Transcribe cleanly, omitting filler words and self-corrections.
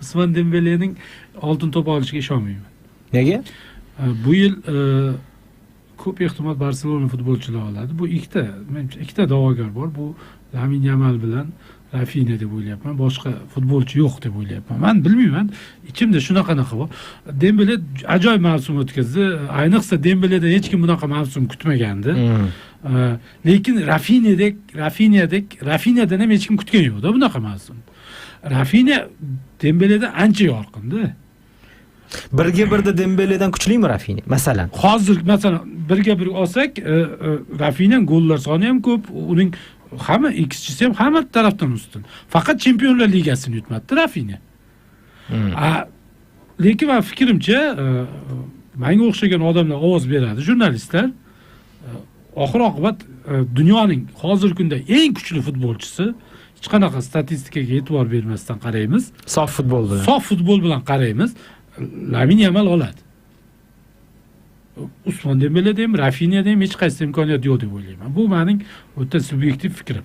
Usmon Dembelening oltin to'p olishiga ishonmayman. Nega? Bu yil ko'p ehtimol Barselona futbolchilar oladi. Bu ikkita da'vogar bor. Bu Lamine Yamal bilan Rafinha deb o'ylayapman. Boshqa futbolchi yo'q deb o'ylayapman. Men bilmayman. Ichimda shunaqa bor. Dembele ajoyib mavsum o'tkazdi. Ayniqsa Dembeledan hech kim bunaqa mavsum kutmagandi. Lekin Rafinhadan ham hech kim kutgan yo'q-da bunaqa mavsum. Rafinha Dembeledan ancha yorqindi. Birga birda Dembeledan kuchlimi Rafinha? Masalan. Hozir masalan birga bir olsak, Rafinha gollar soni ham ko'p, uning hamma XG'si ham hamma tarafdan ustun. Faqat Chempionlar Ligasini yutmadi Rafinha. Lekin men fikrimcha, menga o'xshagan odamlar ovoz beradi, jurnalistlar. Oxir-oqibat dunyoning hozirgi kunda eng kuchli futbolchisi, hech qanaqa statistikaga e'tibor bermasdan qaraymiz. Sof futbol bilan qaraymiz. Lamine Yamal oladi. Usmon Dembele'da ham, Rafinha'da ham hech qaysi imkoniyat yo'q deb o'ylayman. Bu mening o'ta subyektiv fikrim.